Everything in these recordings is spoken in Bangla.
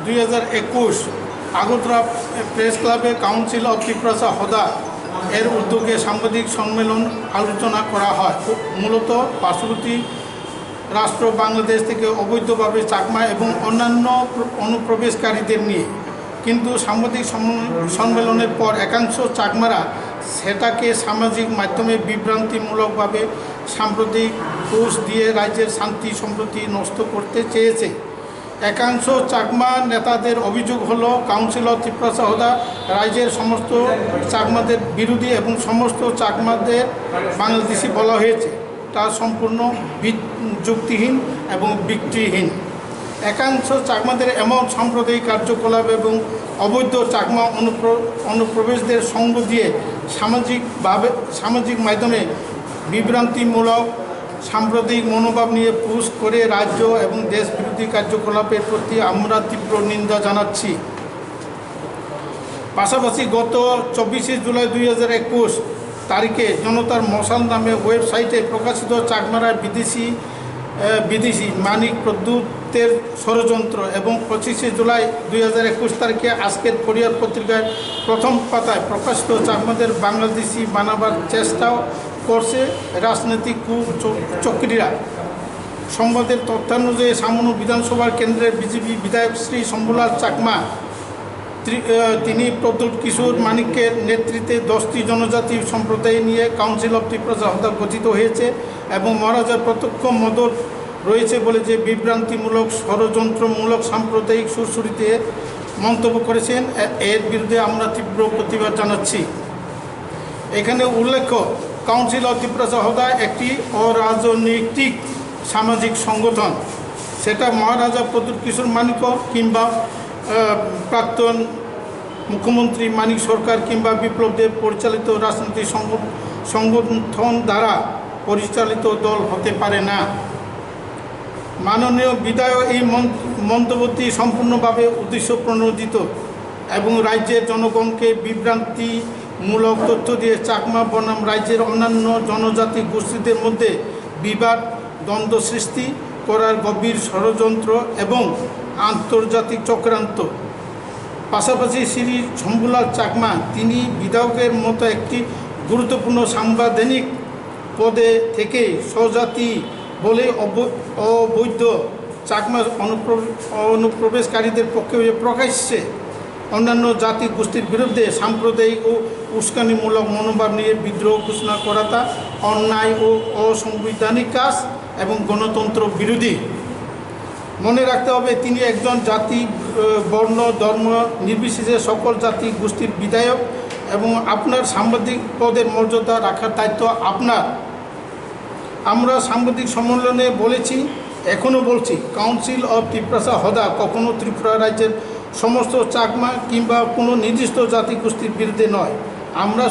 2021 আগরতলা প্রেস ক্লাবে কাউন্সিল অফ ত্রিপুরা হদা এর উদ্যোগে সাংবাদিক সম্মেলন আলোচনা করা হয়। মূলত পার্শ্ববর্তী রাষ্ট্র বাংলাদেশ থেকে অবৈধভাবে চাকমা এবং অন্যান্য অনুপ্রবেশকারীদের নিয়ে, কিন্তু সাংবাদিক সম্মেলনের পর একাংশ চাকমারা সেটাকে সামাজিক মাধ্যমে বিভ্রান্তিমূলকভাবে সাম্প্রতিক পোস্ট দিয়ে রাজ্যের শান্তি সম্প্রতি নষ্ট করতে চেয়েছে। একাংশ চাকমা নেতাদের অভিযোগ হলো কাউন্সিল অফ ত্রিপুরা হদা রাজ্যের সমস্ত চাকমাদের বিরোধী এবং সমস্ত চাকমাদের বাংলাদেশি বলা হয়েছে, তা সম্পূর্ণ যুক্তিহীন এবং ভিত্তিহীন। একাংশ চাকমাদের এমন সাম্প্রদায়িক কার্যকলাপ এবং অবৈধ চাকমা অনুপ্রবেশদের সঙ্গ দিয়ে সামাজিক মাধ্যমে বিভ্রান্তিমূলক সাম্প্রদায়িক মনোভাব নিয়ে পোস্ট করে রাজ্য এবং দেশ বিরোধী কার্যকলাপের প্রতি আমরা তীব্র নিন্দা জানাচ্ছি। পাশাপাশি গত 24শে জুলাই 2021 তারিখে জনতার মশাল নামে ওয়েবসাইটে প্রকাশিত চাকমারা বিদেশি মানিক প্রদ্যুতের ষড়যন্ত্র এবং 25শে জুলাই 2021 তারিখে আজকের ফরিয়াদ পত্রিকায় প্রথম পাতায় প্রকাশিত চাকমাদের বাংলাদেশি বানাবার চেষ্টাও করছে রাজনৈতিক কুচক্রীরা। সংবাদের তথ্যানুযায়ী সামনু বিধানসভার কেন্দ্রের বিজেপি বিধায়ক শ্রী শম্ভুলাল চাকমা তিনি প্রদ্যুৎ কিশোর মানিকের নেতৃত্বে 10টি জনজাতি সম্প্রদায় নিয়ে কাউন্সিল অফ ত্রিপুরা হদা গঠিত হয়েছে এবং মহারাজার প্রত্যক্ষ মদত রয়েছে বলে যে বিভ্রান্তিমূলক ষড়যন্ত্রমূলক সাম্প্রদায়িক সুরসুরিতে মন্তব্য করেছেন, এর বিরুদ্ধে আমরা তীব্র প্রতিবাদ জানাচ্ছি। এখানে উল্লেখ্য, কাউন্সিল অফ ত্রিপুরা হদা একটি অরাজনৈতিক সামাজিক সংগঠন। সেটা মহারাজা প্রদ্যুৎ কিশোর মানিক কিংবা প্রাক্তন মুখ্যমন্ত্রী মানিক সরকার কিংবা বিপ্লবদেব পরিচালিত রাজনৈতিক সংগঠন দ্বারা পরিচালিত দল হতে পারে না। মাননীয় বিধায়ক এই মন্তব্যটি সম্পূর্ণভাবে উদ্দেশ্য প্রণোদিত এবং রাজ্যের জনগণকে বিভ্রান্তিমূলক তথ্য দিয়ে চাকমা বনাম রাজ্যের অন্যান্য জনজাতি গোষ্ঠীদের মধ্যে বিবাদ দ্বন্দ্ব সৃষ্টি করার গভীর ষড়যন্ত্র এবং আন্তর্জাতিক চক্রান্ত। পাশাপাশি শ্রী শম্ভুলাল চাকমা তিনি বিধায়কের মতো একটি গুরুত্বপূর্ণ সাংবিধানিক পদে থেকে স্বজাতি বলে অবৈধ চাকমা অনুপ্রবেশকারীদের পক্ষে প্রকাশ্যে অন্যান্য জাতি গোষ্ঠীর বিরুদ্ধে সাম্প্রদায়িক ও উস্কানিমূলক মনোভাব নিয়ে বিদ্রোহ ঘোষণা করাটা অন্যায় ও অসাংবিধানিক কাজ এবং গণতন্ত্র বিরোধী। মনে রাখতে হবে, তিনি একজন জাতি বর্ণ ধর্ম নির্বিশেষে সকল জাতি গোষ্ঠীর বিধায়ক এবং আপনার সাংবাদিক পদের মর্যাদা রাখার দায়িত্ব আপনার। আমরা সাংবাদিক সম্মেলনে বলেছি, এখনও বলছি, কাউন্সিল অফ ত্রিপুরা হদা কখনও ত্রিপুরা রাজ্যের সমস্ত চাকমা কিংবা কোনো নির্দিষ্ট জাতিগোষ্ঠীর বিরুদ্ধে নয়। আমরা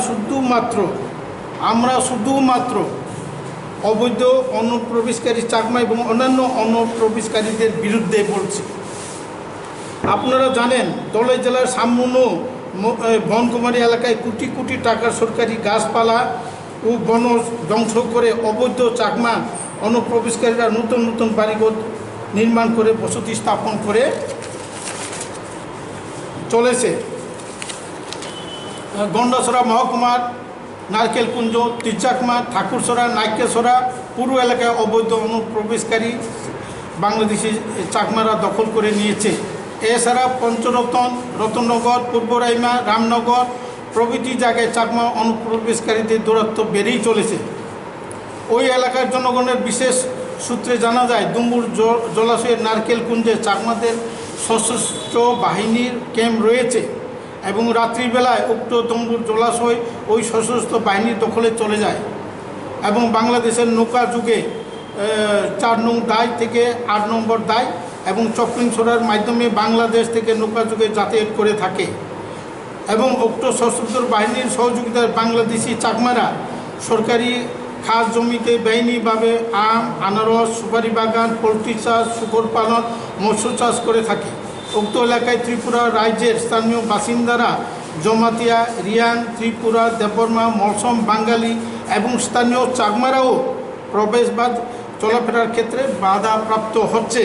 শুধুমাত্র অবৈধ অনুপ্রবেশকারী চাকমা এবং অন্যান্য অনুপ্রবেশকারীদের বিরুদ্ধে বলছি। আপনারা জানেন, ধলাই জেলার সামনু বনকুমারী এলাকায় কোটি কোটি টাকার সরকারি গাছপালা ও বন ধ্বংস করে অবৈধ চাকমা অনুপ্রবেশকারীরা নতুন নতুন বাড়িঘর নির্মাণ করে বসতি স্থাপন করে চলেছে। গন্ডাছড়া মহকুমার নারকেলকুঞ্জ, তিরচাকমা, ঠাকুরছড়া, নাইকেশ্বরা পুরো এলাকায় অবৈধ অনুপ্রবেশকারী বাংলাদেশি চাকমারা দখল করে নিয়েছে। এছাড়া পঞ্চরতন, রতননগর, পূর্ব রাইমা, রামনগর প্রভৃতি জায়গায় চাকমা অনুপ্রবেশকারীদের দৌরাত্ম্য বেড়েই চলেছে। ওই এলাকার জনগণের বিশেষ সূত্রে জানা যায়, দুম্বুর জলাশয়ের নারকেলকুঞ্জে চাকমাদের সশস্ত্র বাহিনীর ক্যাম্প রয়েছে এবং রাত্রিবেলায় উক্ত দুম্বুর জলাশয় ওই সশস্ত্র বাহিনীর দখলে চলে যায় এবং বাংলাদেশের নৌকা যুগে 4 নং দায় থেকে 8 নম্বর দায় এবং চক্রিং ছড়ার মাধ্যমে বাংলাদেশ থেকে নৌকা যুগে যাতায়াত করে থাকে এবং উক্ত সশস্ত্র বাহিনীর সহযোগিতায় বাংলাদেশি চাকমারা সরকারি খাস জমিতে বেআইনিভাবে আম, আনারস, সুপারি বাগান, পোলট্রি চাষ, শূকর পালন, মৎস্য চাষ করে থাকে। উক্ত এলাকায় ত্রিপুরা রাজ্যের স্থানীয় বাসিন্দারা জমাতিয়া, রিয়াং, ত্রিপুরা, দেববর্মা, মলসম, বাঙালি এবং স্থানীয় চাকমারাও প্রবেশ বা চলাফেরার ক্ষেত্রে বাধাপ্রাপ্ত হচ্ছে।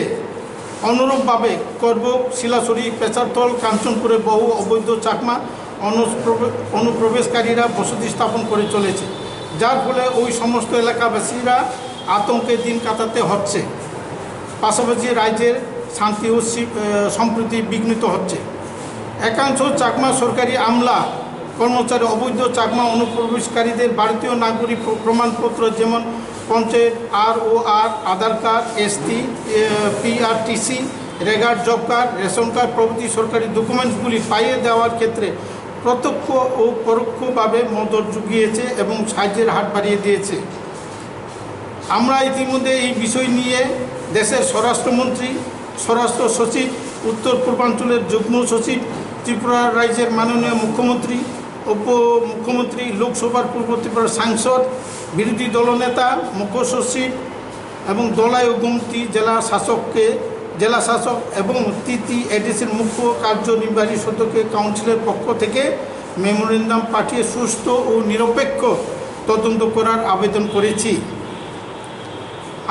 অনুরূপভাবে করব শিলাছড়ি, পেচারতল, কাঞ্চনপুরে বহু অবৈধ চাকমা অনুপ্রবেশকারীরা বসতি স্থাপন করে চলেছে, যার ফলে ওই সমস্ত এলাকাবাসীরা আতঙ্কে দিন কাটাতে হচ্ছে। পাশাপাশি রাজ্যের শান্তি ও সম্প্রীতি বিঘ্নিত হচ্ছে। একাংশ চাকমা সরকারি আমলা কর্মচারী অবৈধ চাকমা অনুপ্রবেশকারীদের ভারতীয় নাগরিক প্রমাণপত্র যেমন panchayat ROR, Aadhaar card, ST, PRTC, রেগার, জব কার্ড, রেশন কার্ড প্রভৃতি সরকারি ডকুমেন্টসগুলি পাইয়ে দেওয়ার ক্ষেত্রে প্রত্যক্ষ ও পরোক্ষভাবে মদত জুগিয়েছে এবং সাহায্যের হাত বাড়িয়ে দিয়েছে। আমরা ইতিমধ্যে এই বিষয় নিয়ে দেশের স্বরাষ্ট্রমন্ত্রী, স্বরাষ্ট্র সচিব, উত্তর পূর্বাঞ্চলের যুগ্ম সচিব, ত্রিপুরা রাজ্যের মাননীয় মুখ্যমন্ত্রী, উপমুখ্যমন্ত্রী, লোকসভার পূর্ব ত্রিপুরার সাংসদ, বিরোধী দলনেতা, মুখ্য সচিব এবং দলাই ও গুমতি জেলা শাসক এবং TTADCর মুখ্য কার্যনির্বাহী সদস্যকে কাউন্সিলের পক্ষ থেকে মেমোরেন্ডাম পাঠিয়ে সুস্থ ও নিরপেক্ষ তদন্ত করার আবেদন করেছি।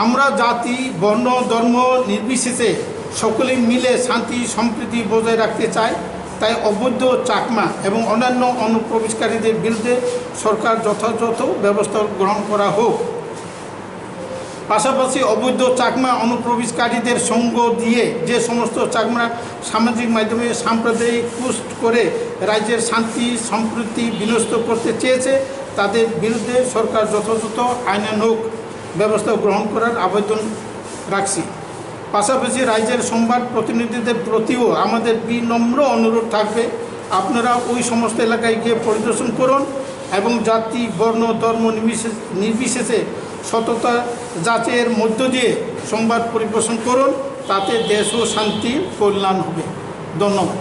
আমরা জাতি, বর্ণ, ধর্ম নির্বিশেষে সকলে মিলে শান্তি সম্প্রীতি বজায় রাখতে চাই। তাই অবৈধ চাকমা এবং অন্যান্য অনুপ্রবেশকারীদের বিরুদ্ধে সরকার যথাযথ ব্যবস্থা গ্রহণ করা হোক। পাশাপাশি অবৈধ চাকমা অনুপ্রবেশকারীদের সঙ্গ দিয়ে যে সমস্ত চাকমা সামাজিক মাধ্যমে সাম্প্রদায়িক পোস্ট করে রাজ্যের শান্তি সম্প্রীতি বিনষ্ট করতে চেয়েছে, তাদের বিরুদ্ধে সরকার যথাযথ আইনানুগ ব্যবস্থা গ্রহণ করার আবেদন রাখছি। পাশাপাশি রাজ্যের সংবাদ প্রতিনিধিদের প্রতিও আমাদের বিনম্র অনুরোধ থাকবে, আপনারা ওই সমস্ত এলাকায় গিয়ে পরিদর্শন করুন এবং জাতি, বর্ণ, ধর্ম নির্বিশেষে সততা যাচাইয়ের মধ্য দিয়ে সংবাদ পরিবেশন করুন। তাতে দেশ ও শান্তির কল্যাণ হবে। ধন্যবাদ।